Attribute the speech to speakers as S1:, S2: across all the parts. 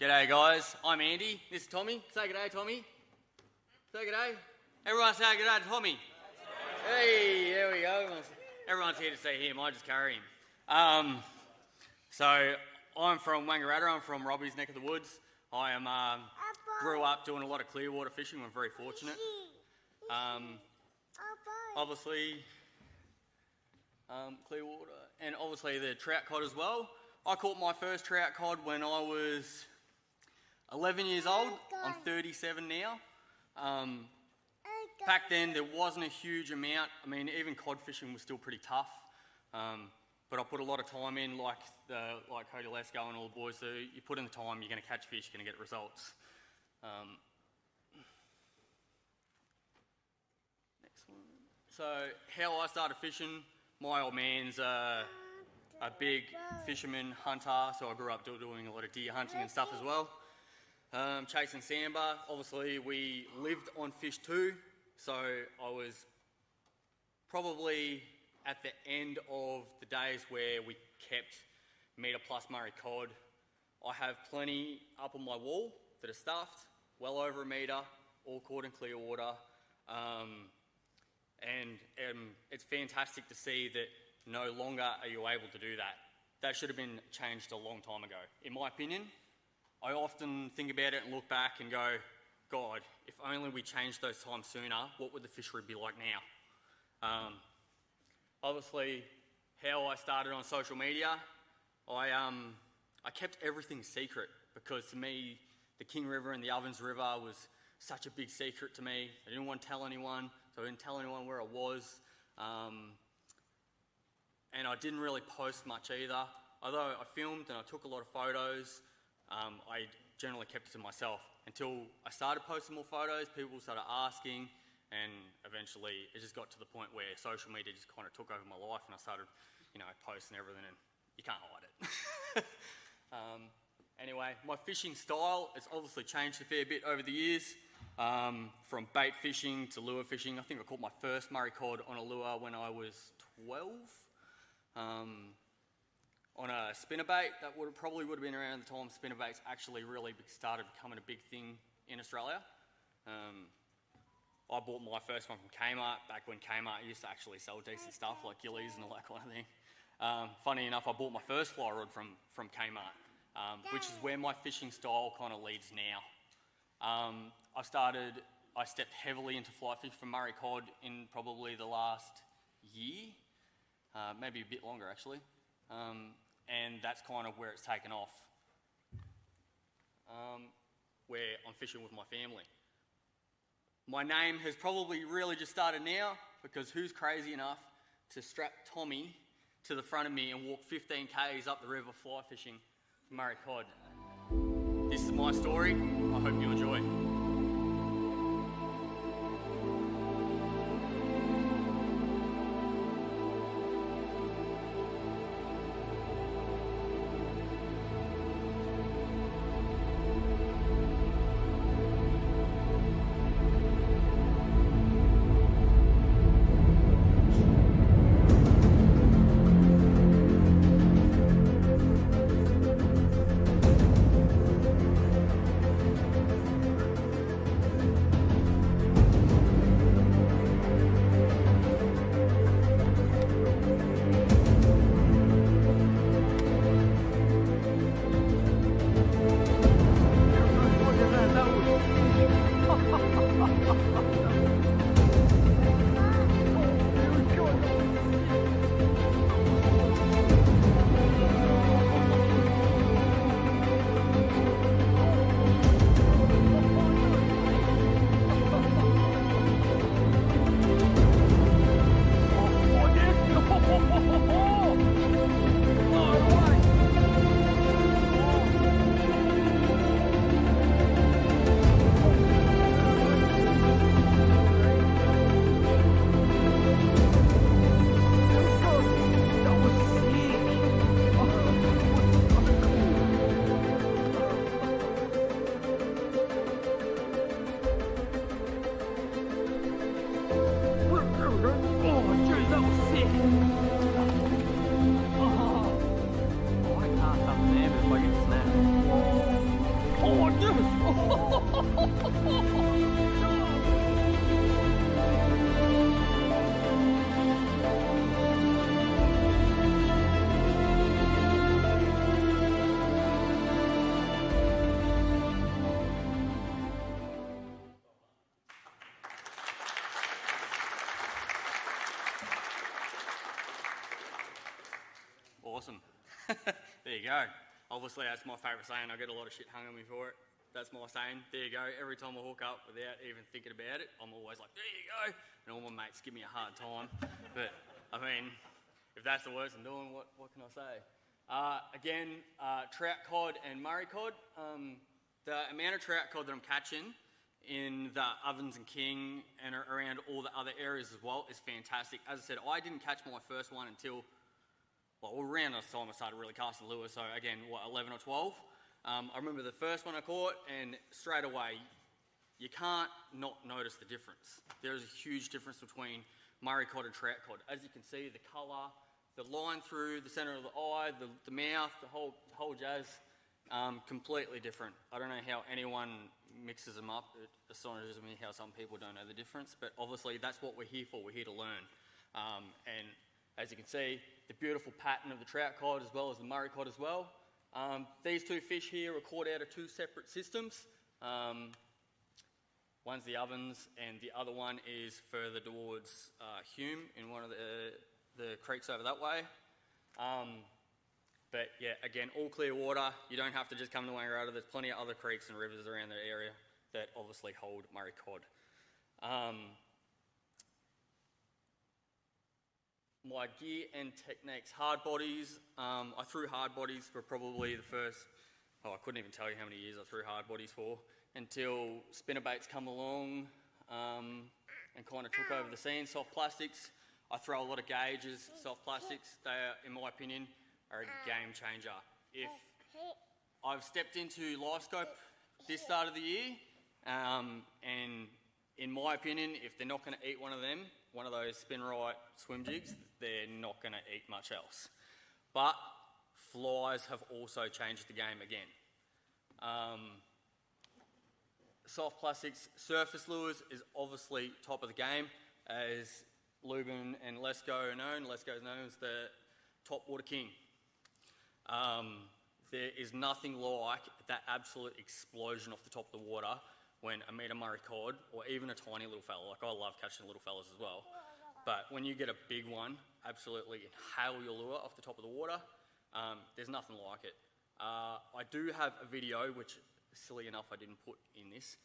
S1: G'day guys, I'm Andy, this is Tommy. Say g'day, Tommy. Say g'day. Everyone say g'day to Tommy. Hey, there we go. Everyone's here to see him, I just carry him. So I'm from Wangaratta, I'm from Robbie's neck of the woods. I grew up doing a lot of Clearwater fishing, I'm very fortunate. Obviously, Clearwater, and obviously the trout cod as well. I caught my first trout cod when I was 11 years old. I'm 37 now. Back then there wasn't a huge amount. I mean, even cod fishing was still pretty tough. But I put a lot of time in, like Cody LiveScope and all the boys do. You put in the time, you're going to catch fish, you're going to get results. Next one. So how I started fishing, my old man's a big fisherman, hunter, so I grew up doing a lot of deer hunting and stuff as well. Chasing sambar. Obviously we lived on fish too, so I was probably at the end of the days where we kept metre plus Murray cod. I have plenty up on my wall that are stuffed, well over a metre, all caught in Clearwater. And it's fantastic to see that no longer are you able to do that. That should have been changed a long time ago. In my opinion, I often think about it and look back and go, God, if only we changed those times sooner, what would the fishery be like now? Obviously, how I started on social media, I kept everything secret because to me, the King River and the Ovens River was such a big secret to me. I didn't want to tell anyone, so I didn't tell anyone where I was. And I didn't really post much either. Although I filmed and I took a lot of photos, I generally kept it to myself until I started posting more photos, people started asking, and eventually it just got to the point where social media just kind of took over my life and I started, posting everything and you can't hide it. Anyway, my fishing style has obviously changed a fair bit over the years, from bait fishing to lure fishing. I think I caught my first Murray cod on a lure when I was 12. On a spinnerbait, that probably would have been around the time spinnerbaits actually really started becoming a big thing in Australia. I bought my first one from Kmart back when Kmart used to actually sell decent stuff like gillies and all that kind of thing. Funny enough, I bought my first fly rod from Kmart, which is where my fishing style kind of leads now. I stepped heavily into fly fish from Murray cod in probably the last year, maybe a bit longer actually. And that's kind of where it's taken off, where I'm fishing with my family. My name has probably really just started now because who's crazy enough to strap Tommy to the front of me and walk 15 k's up the river fly fishing for Murray cod? This is my story. I hope you enjoy. There you go. Obviously, that's my favourite saying. I get a lot of shit hung on me for it. That's my saying. There you go. Every time I hook up without even thinking about it, I'm always like, there you go. And all my mates give me a hard time. But, I mean, if that's the worst I'm doing, what can I say? Again, trout cod and Murray cod. The amount of trout cod that I'm catching in the Ovens and King and around all the other areas as well is fantastic. As I said, I didn't catch my first one until, well, around the time I started really casting lures, so again, 11 or 12. I remember the first one I caught, and straight away, you can't not notice the difference. There is a huge difference between Murray cod and trout cod. As you can see, the colour, the line through the centre of the eye, the mouth, the whole jazz, completely different. I don't know how anyone mixes them up. It astonishes me how some people don't know the difference, but obviously that's what we're here for. We're here to learn. And as you can see, the beautiful pattern of the trout cod as well as the Murray cod as well. These two fish here are caught out of two separate systems. One's the Ovens and the other one is further towards Hume in one of the creeks over that way. But yeah, again, all clear water. You don't have to just come to Wangaratta. There's plenty of other creeks and rivers around the area that obviously hold Murray cod. My gear and techniques. Hardbodies. I threw hardbodies for probably the first, I couldn't even tell you how many years I threw hardbodies for, until spinnerbaits come along and kind of took over the scene. Soft plastics. I throw a lot of gauges, soft plastics. They are, in my opinion, are a game changer. If I've stepped into LiveScope this start of the year, and in my opinion, if they're not going to eat one of them, one of those spin right swim jigs, they're not going to eat much else. But flies have also changed the game again. Soft plastics, surface lures is obviously top of the game, as Lubin and LiveScope are known. LiveScope is known as the top water king. There is nothing like that absolute explosion off the top of the water when a metre Murray cod, or even a tiny little fella, like I love catching little fellas as well, but when you get a big one, absolutely inhale your lure off the top of the water, there's nothing like it. I do have a video, which, silly enough, I didn't put in this,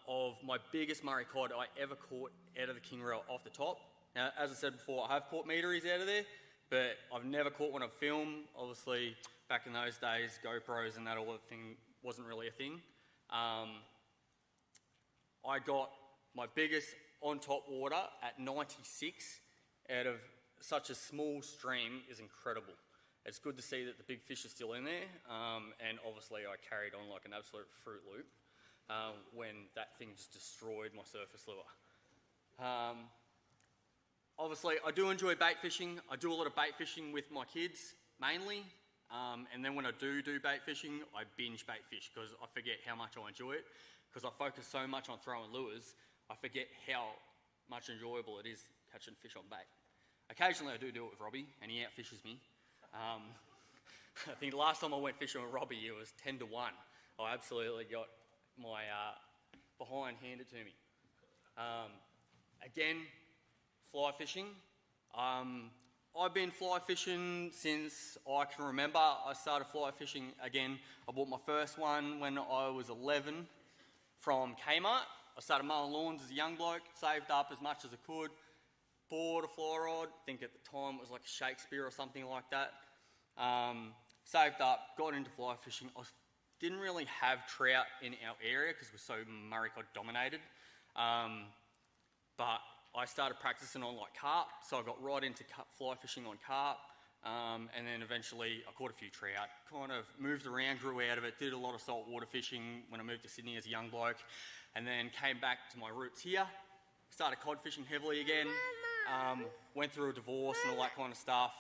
S1: of my biggest Murray cod I ever caught out of the king reel off the top. Now, as I said before, I have caught meteries out of there, but I've never caught one on film. Obviously, back in those days, GoPros and that all thing wasn't really a thing. I got my biggest on top water at 96 out of such a small stream is incredible. It's good to see that the big fish are still in there, and obviously I carried on like an absolute Fruit Loop when that thing just destroyed my surface lure. Obviously, I do enjoy bait fishing. I do a lot of bait fishing with my kids, mainly. And then when I do bait fishing, I binge bait fish because I forget how much I enjoy it. Because I focus so much on throwing lures, I forget how much enjoyable it is catching fish on bait. Occasionally I do it with Robbie, and he outfishes me. I think the last time I went fishing with Robbie, it was 10 to 1. I absolutely got my behind handed to me. Again, fly fishing. I've been fly fishing since I can remember. I started fly fishing again. I bought my first one when I was 11 from Kmart. I started mowing lawns as a young bloke, saved up as much as I could, bought a fly rod. I think at the time it was like a Shakespeare or something like that. Saved up, got into fly fishing. I didn't really have trout in our area because we're so Murray cod dominated. But I started practicing on like carp, so I got right into fly fishing on carp, and then eventually I caught a few trout, kind of moved around, grew out of it, did a lot of saltwater fishing when I moved to Sydney as a young bloke, and then came back to my roots here, started cod fishing heavily again, went through a divorce and all that kind of stuff.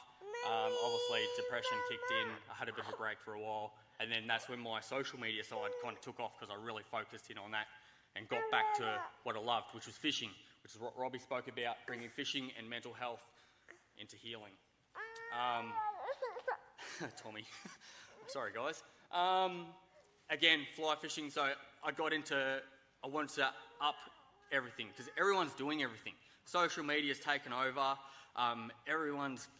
S1: Obviously depression kicked in, I had a bit of a break for a while, and then that's when my social media side kind of took off because I really focused in on that and got back to what I loved, which was fishing, which is what Robbie spoke about, bringing fishing and mental health into healing. Tommy. Sorry, guys. Again, fly fishing, so I wanted to up everything, because everyone's doing everything. Social media's taken over.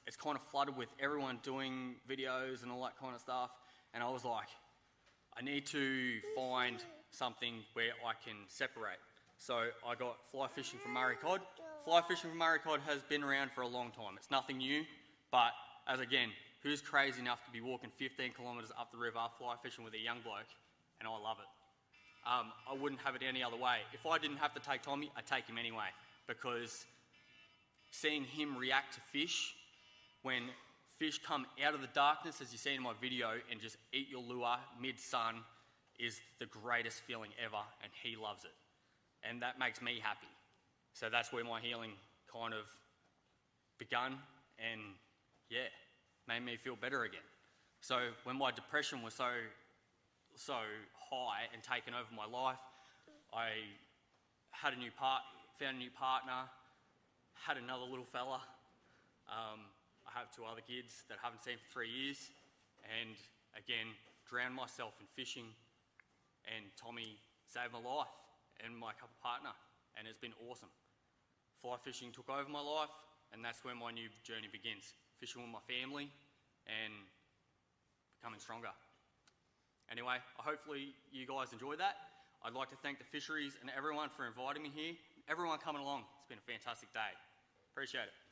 S1: It's kind of flooded with everyone doing videos and all that kind of stuff. And I was like, I need to find something where I can separate. So I got fly fishing from Murray Cod. Fly fishing from Murray Cod has been around for a long time. It's nothing new, but again, who's crazy enough to be walking 15 kilometres up the river fly fishing with a young bloke? And I love it. I wouldn't have it any other way. If I didn't have to take Tommy, I'd take him anyway, because seeing him react to fish when fish come out of the darkness, as you see in my video, and just eat your lure mid-sun is the greatest feeling ever, and he loves it. And that makes me happy. So that's where my healing kind of begun, and yeah, made me feel better again. So when my depression was so high and taken over my life, I found a new partner, had another little fella. I have 2 other kids that I haven't seen for 3 years, and again, drowned myself in fishing, and Tommy saved my life and my couple partner, and it's been awesome. Fly fishing took over my life, and that's where my new journey begins. Fishing with my family and becoming stronger. Anyway, hopefully you guys enjoyed that. I'd like to thank the Fisheries and everyone for inviting me here. Everyone coming along. It's been a fantastic day. Appreciate it.